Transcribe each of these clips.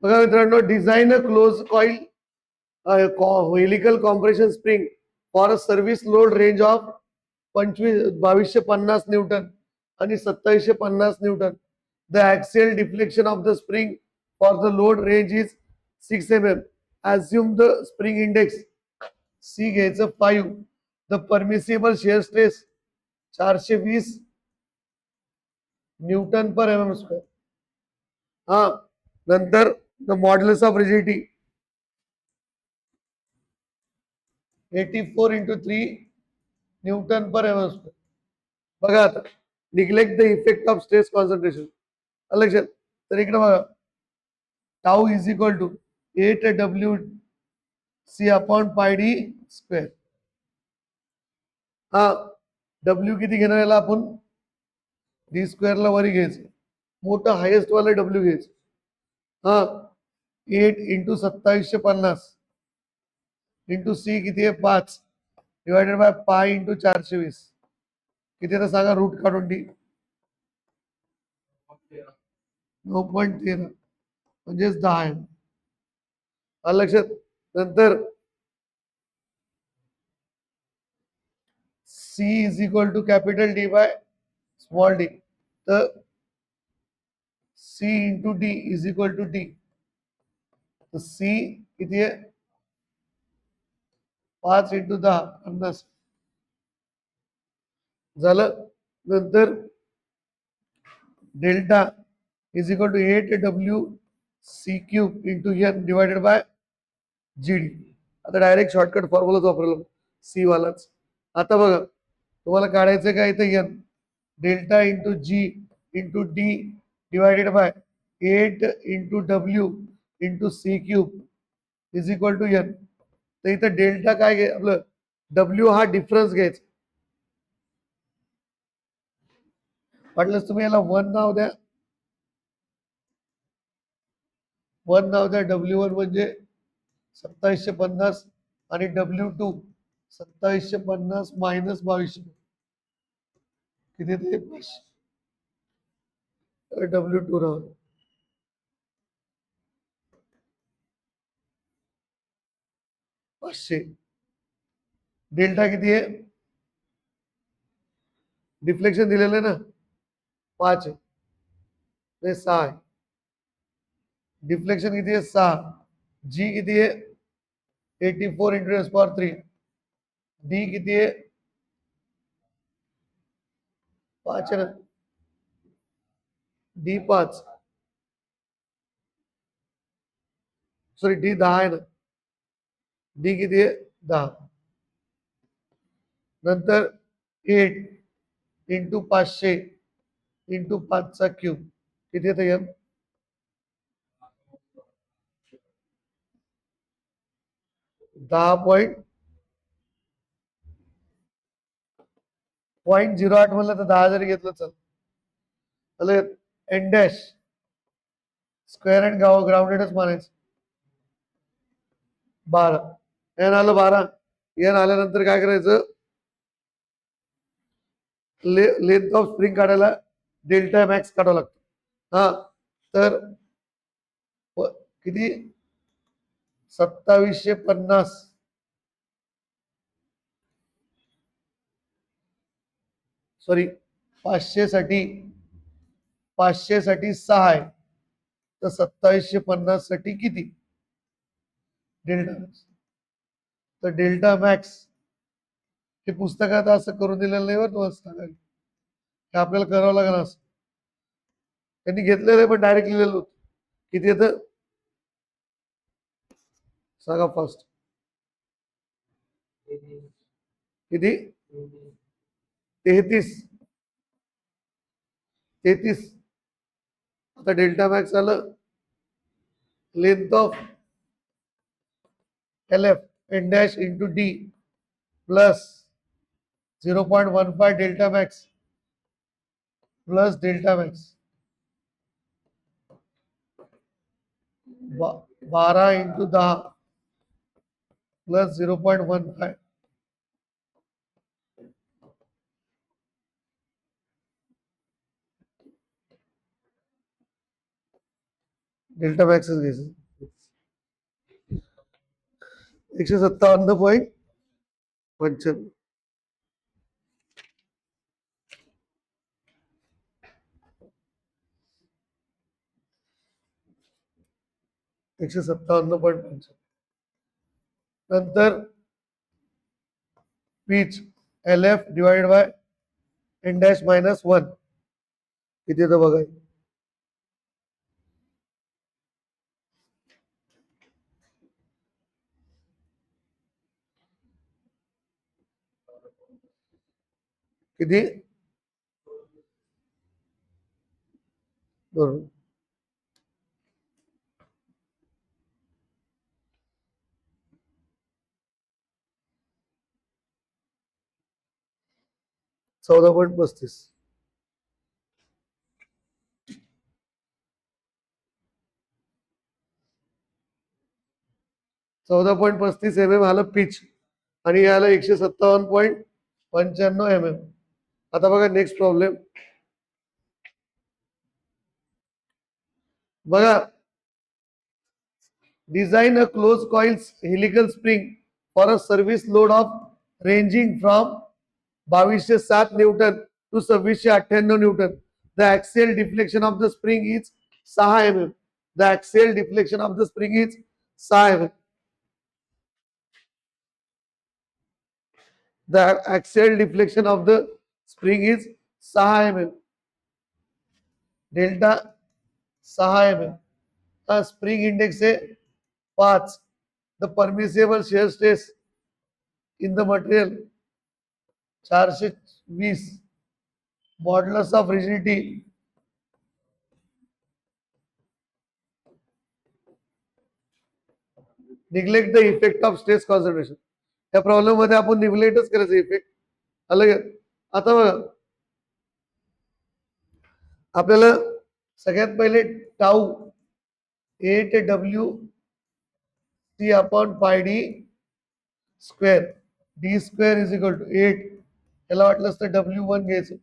बघा मित्रांनो, design a close coil helical compression spring for a service load range of 2250 Newton आणि 2750 Newton. The axial deflection of the spring for the load range is 6 mm. Assume the spring index C घ्यायचं 5. The permissible shear stress 420 Newton per mm square. हा, नंतर the modulus of rigidity 84 into 3 Newton per mm square. बघा आता, neglect the effect of stress concentration. लक्षात, तर इकडे बघा, tau is equal to 8 WC upon pi D square. हा, W किती घेणार याला आपण, डी स्क्वेअरला वरी घ्यायचं, मोठं हायेस्ट वाला डब्ल्यू घ्यायचं. हा, 8 इंटू 2750 इंटू सी किती आहे 5 डिवायडेड बाय पाय इंटू 420 किती आहे सांगा, रूट काढून डी 9.13 म्हणजेच 10 आहे. लक्षात, नंतर C is equal to capital D by small D. तर C into D is equal to D. तर C किती आहे 5 इंटू 10 50 झालं. नंतर delta is equal to 8 WC³ into N divided by G D. आता डायरेक्ट शॉर्टकट फॉर्म्युलाच वापरला C वालाच. आता बघा, तुम्हाला काढायचं काय इथं N, delta into G into D divided by 8 into W into C³ is equal to N. तर इथं डेल्टा काय घ्याय, आपलं डब्ल्यू हा डिफरन्स घ्यायचा. वाटलंच तुम्ही याला 1 नाव द्या, 1 नाव द्या. W1 म्हणजे 2750 आणि W2 2750 मायनस 2200 किती ते W2 राहून. पाचशे. डेल्टा किती आहे, डिफ्लेक्शन दिलेलं आहे ना 5 आहे, 6 आहे. डिफ्लेक्शन किती आहे 6. जी किती आहे 84 इंटू 10⁻³ डी किती आहे 5 आहे ना, डी 5 सॉरी डी 10 आहे ना, डी किती आहे 10. नंतर 8 इंटू 500 इंटू 5³ किती येतं एम 10.08 म्हणलं तर 10 जरी घेतलं चल. एन डॅश स्क्वेअर अँड ग्राउंडेडच मानायचं. 12 एन आलं 12. एन आल्यानंतर काय करायचं, लेंथ ऑफ स्प्रिंग काढायला डेल्टा मॅक्स काढावं लागतं. हा, तर किती 2750 सॉरी 500 साठी 6 आहे, तर 2750 साठी किती डेल्टा मॅक्स. तर डेल्टा मॅक्स हे पुस्तकात असं करून दिलेलं नाही, बरं तुम्हाला सांगायला, हे आपल्याला करावं लागेल. असं त्यांनी घेतलेलं आहे पण डायरेक्ट लिहिलेलं होतं. किती येतं सांगा फर्स्ट, किती 33. आता डेल्टा मॅक्स आलं length of LF N dash into D plus 0.15 delta max plus delta max 12 into 10 plus 0.15 . Delta मॅक्सच घ्यायचं. 157.95. 157.95. नंतर pitch LF divided by N dash -1 किती येतं बघा. किती? बरोबर. 14.35. 14.35 mm आलं पिच आणि याला 157.95 mm. आता बघा नेक्स्ट प्रॉब्लेम बघा. Design a close coils helical spring for a service load of ranging from 2207 newton to 2698 newton. The axial deflection of the spring is 6 mm. The axial deflection of the spring is 6 mm. The axial deflection of the spring is 6 mm. Delta 6 mm. Spring index है 5. The permissible shear stress in the material 420. Modulus of rigidity neglect the effect of stress concentration. या problem मध्ये आपण निग्लेक्टच करायचं effect अलग. आता बघा आपल्याला सगळ्यात पहिले tau 8W C pi D square D square is equal to 8. याला वाटलं असतं W1 घ्यायचं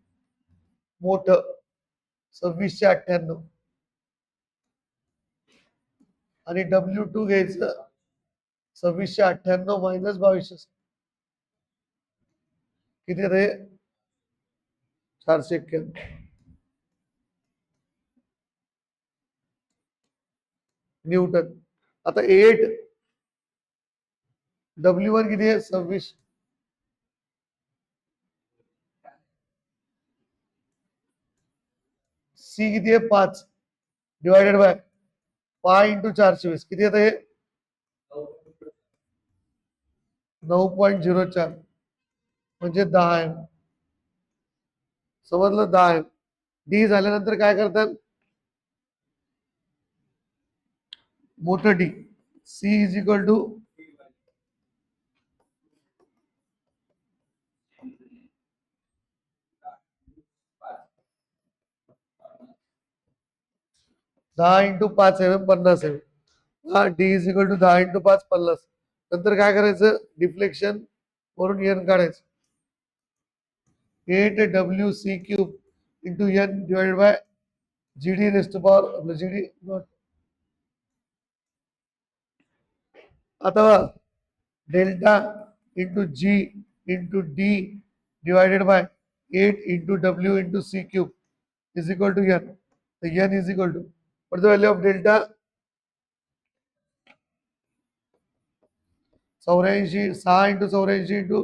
मोठं 2698 आणि W2 घ्यायचं 2698 मायनस 2200. किती रे? 491 न्यूटन. आता 8 W1 किती आहे? 26. सी किती आहे? 5 डिवायडेड बाय पाय इंटू 420 किती येतं हे? 9.04 म्हणजे 10 आहे. समजलं? 10 आहे. डी झाल्यानंतर काय करतात? मोठं D C is equal to 10 into 5 mm 50 mm. हा D is equal to 10 into 5 50. नंतर काय करायचं? डिफ्लेक्शन वरून एन काढायचं. 8WC³ into N divided by GD raised to power GD nought. आता delta into G into D divided by 8 into W into C³ is equal to N. N is equal to what is the value of delta? 84. 6 into 84 into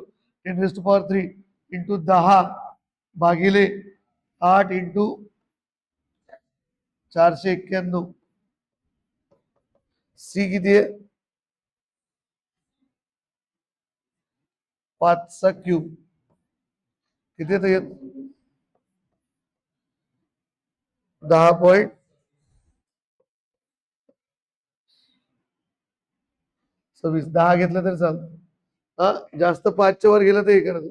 10 raised to power 3 into 10 भागिले 8 into 491. C किती आहे? 5चा cube किती येतं? 10.26. 10 घेतलं तरी चालतं. हा जास्त 5च्या वर गेलं तर हे करायचं.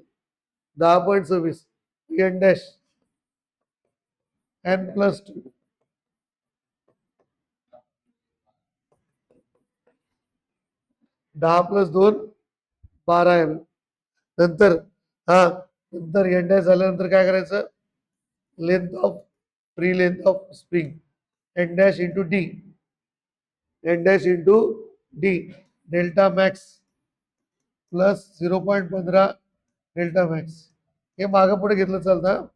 10.26 एन डॅश N+2 10+2 12 एम. नंतर नंतर एन डॅश झाल्यानंतर काय करायचं? Length of free length of spring N dash into D N dash into D delta max plus 0.15 delta max. हे मागं पुढे घेतलं चालतं.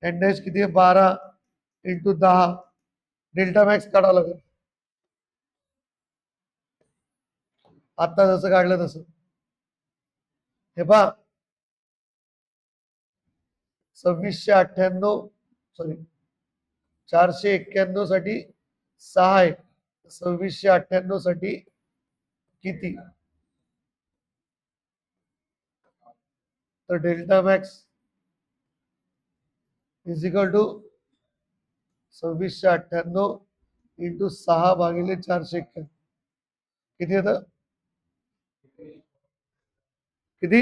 एन डॅश किती आहे 12 इंटू 10 डेल्टा मॅक्स काढावं लागेल. आता जसं काढलं तसं हे पहा 2698 सॉरी 491 साठी 6 आहे. 2698 साठी किती? तर delta max is equal to 2698 into 6 भागिले 491 किती येतं? किती?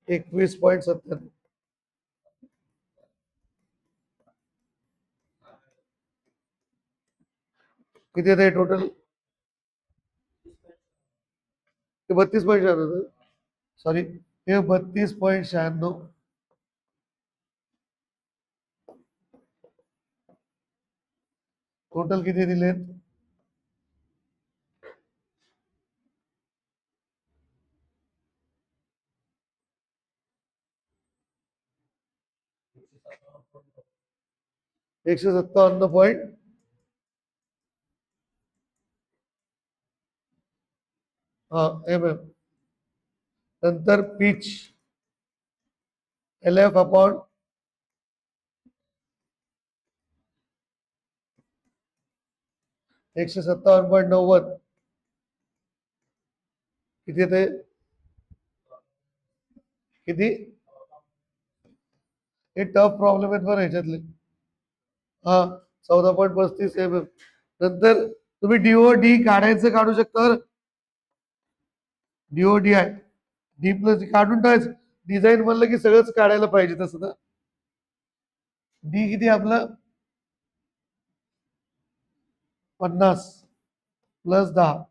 21.70. किती येतं टोटल? 32.96. सॉरी हे 32.96. टोटल किती दिलेत? 157. हा एम एम. नंतर पिच LF अपॉन 157.90 किती येते? किती? हे टफ प्रॉब्लेम आहेत बरं ह्याच्यातले. हा 14.35 mm. नंतर तुम्ही DOD काढायचं काढू शकता. DOD आहे डी प्लस काढून टाकायचं. डिझाईन म्हणलं की सगळंच काढायला पाहिजे तसं तर. डी किती आपलं 50 प्लस 10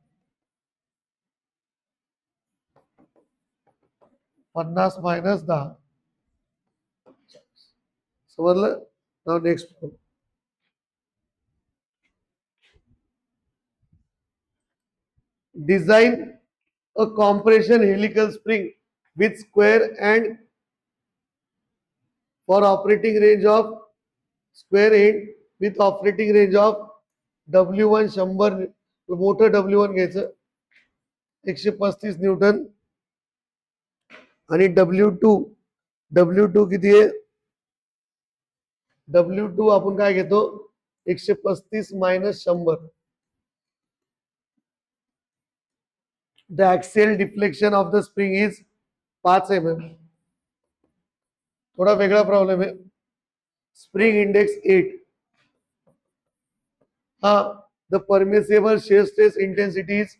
50 मायनस 10 समजलं. नाव next design a compression helical spring with square and for operating range of square end with operating range of W1 100 मोठं W1 घ्यायचं 135 न्यूटन आणि W2 किती आहे? W2 आपण काय घेतो 135 minus 100. The axial deflection of the spring is 5 mm. थोडा वेगळा प्रॉब्लेम आहे. Spring index 8. हा the permissible shear stress intensity is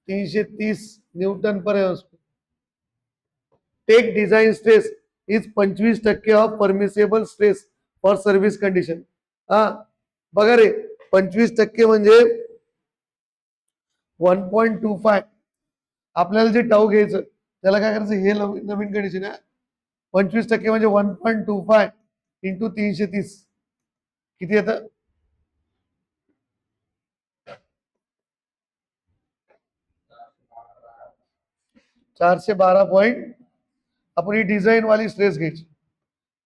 330 newton per take design stress is 25% of permissible stress for service condition. हा बघा रे 25% म्हणजे 1.25. आपल्याला जे टाऊ घ्यायचं त्याला काय करायचं हे नवीन कंडिशन आहे. 25% म्हणजे 1.25 इंटू 330 किती येतं? 412. आपण ही डिझाईन वाली स्ट्रेस घ्यायची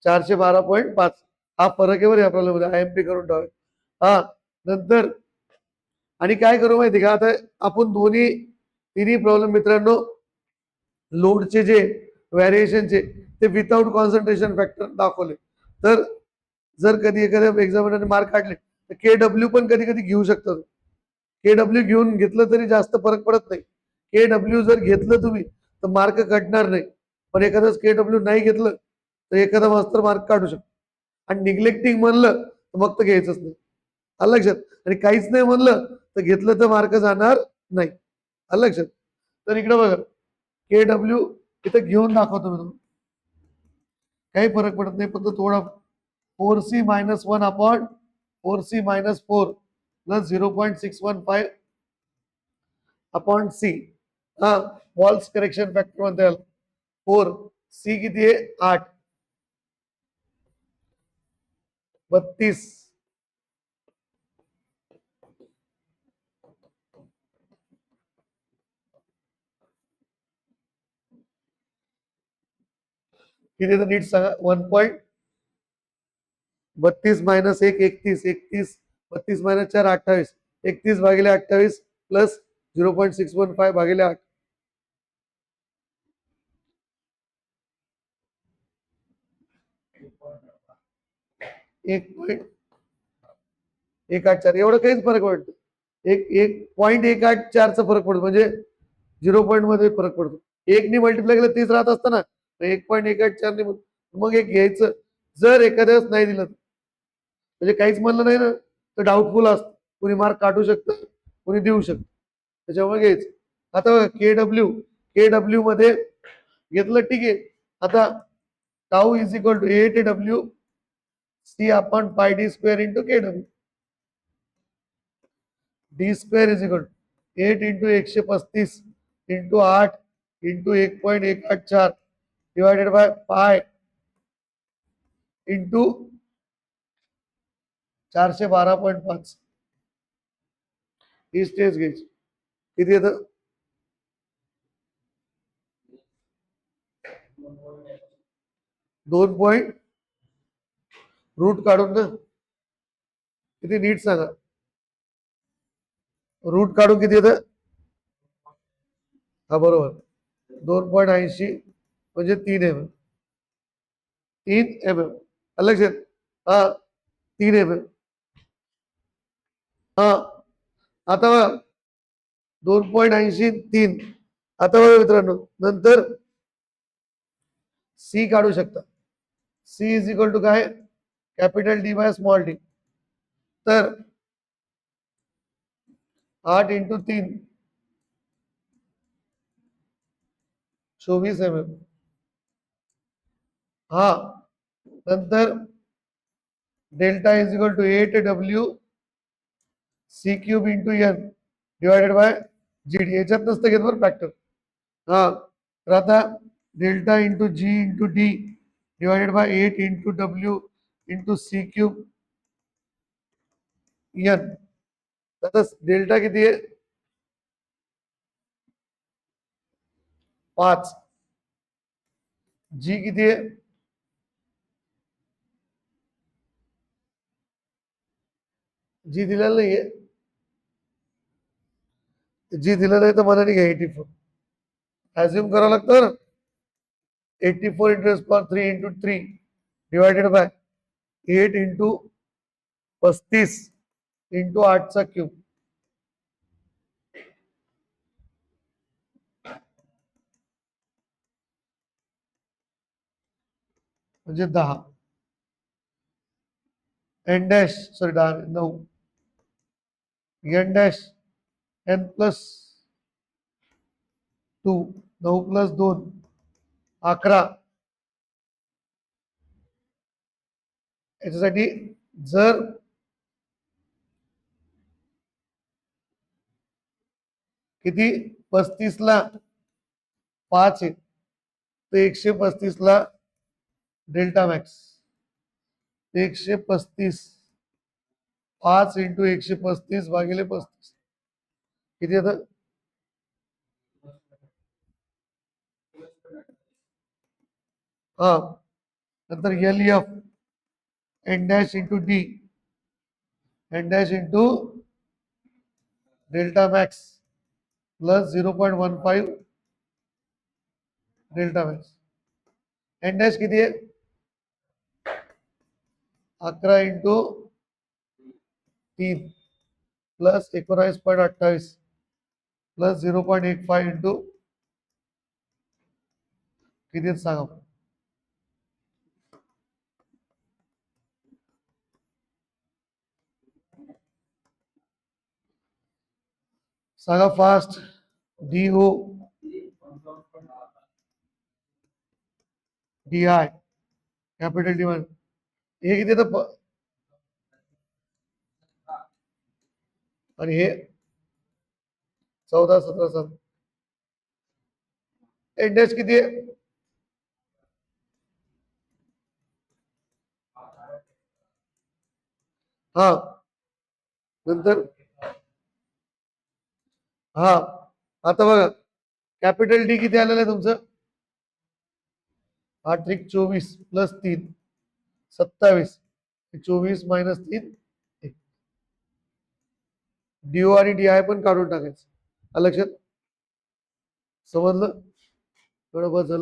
412.5. हा फरक आहे बरं या प्रॉब्लेम मध्ये. IMP करून ठेवा. हा नंतर आणि काय करू माहिती का आता आपण तिन्ही प्रॉब्लेम मित्रांनो लोडचे जे व्हॅरिएशनचे ते विदाउट कॉन्सन्ट्रेशन फॅक्टर दाखवले. तर जर कधी एखाद्या एक्झामिनरने मार्क काढले तर KW पण कधी कधी घेऊ शकतात. KW घेऊन घेतलं तरी जास्त फरक पडत नाही. KW जर घेतलं तुम्ही तर मार्क कटणार नाही. पण एखादं KW नाही घेतलं तर एखादा मास्तर मार्क काढू शकतो. आणि निग्लेक्टिंग म्हणलं तर मग तर घ्यायचंच नाही. आलं लक्षात. आणि काहीच नाही म्हणलं तर घेतलं तर मार्क जाणार नाही. आलं लक्षात. तर इकडे बघा KW इथं घेऊन दाखवतो मी तुम्हाला. काही फरक पडत नाही फक्त थोडा 4C minus 1 upon 4C minus 4 plus 0.615 upon C. हा वॉल्स करेक्शन फॅक्टर म्हणता येईल 4. C किती आहे 8 32 किती तर नीट सांगा. 1.32 मायनस 1 31, 31 32 मायनस 4 28, 31 भागिले 28 प्लस 0.615 भागिले 8. 1.184 एवढं काहीच फरक पडतो. 1.184चा फरक पडतो, म्हणजे 0 मध्ये फरक पडतो. 1 ने मल्टिप्लाय केलं 30 राहत असतं ना, 1.184 ने मग एक घ्यायचं. जर एखाद्या वेळेस नाही दिलं म्हणजे काहीच म्हणलं नाही ना, तर डाऊटफुल असतं. कुणी मार्क काटू शकतं, कुणी देऊ शकतं. त्याच्यामुळे घ्यायचं. आता के डब्ल्यू मध्ये घेतलं, ठीक आहे. आता tau is equal to A/W C upon pi D square into K D square is equal to 8 into 135 into 8 into 1.184 divided by pi into 412.5. ही स्टेज घ्यायची. किती येतं? 2 रूट काढून ना, किती नीट सांगा. रूट काढून किती येतं? हा बरोबर, 2.80 म्हणजे 3 mm. 3 mm लक्षात. हा 3 mm. हा आता बघा 2.80 3. आता बघा मित्रांनो, नंतर सी काढू शकता. सी इज इक्वल टू काय? Capital D by small D. तर 8 इंटू 3 24 mm. हा नंतर delta is equal to 8W C cube into N divided by G D. याच्यात नसतं घेत बरं फॅक्टर. हा तर आता delta into G into D divided by 8 into W into C cube N. आता डेल्टा किती आहे? 5. जी किती आहे? जी दिलेलं नाहीये. जी दिलं नाही तर मनाने घ्या 84. ॲझ्युम करावं लागतं ना. 84 into power 3 into 3 divided by 8 into 35 into 8चा क्यूब. म्हणजे 10. N dash sorry 10 9. N dash N plus 2 9 plus 2 11. याच्यासाठी जर किती 35 ला 5 आहे तर 135 ला डेल्टा मॅक्स 135 5 इंटू 135 भागिले 35 किती येतं? हा नंतर L F N dash into D N dash into delta max plus 0.15 delta max. N dash किती आहे? 11 इंटू 3 प्लस 19.28 प्लस 0.15 इंटू किती सांगा. सांगा fast. D O D I capital D one हे किती येतं आणि हे 14 17 7. इंडेक्स किती आहे? हा नंतर हा आता बघा कॅपिटल डी किती आलेलं आहे तुमचं? 8 त्रिक 24 प्लस 3 27. 24 मायनस 3 डीओ आणि डी आय पण काढून टाकायचं. लक्षात समजलं? एवढं बस झालं.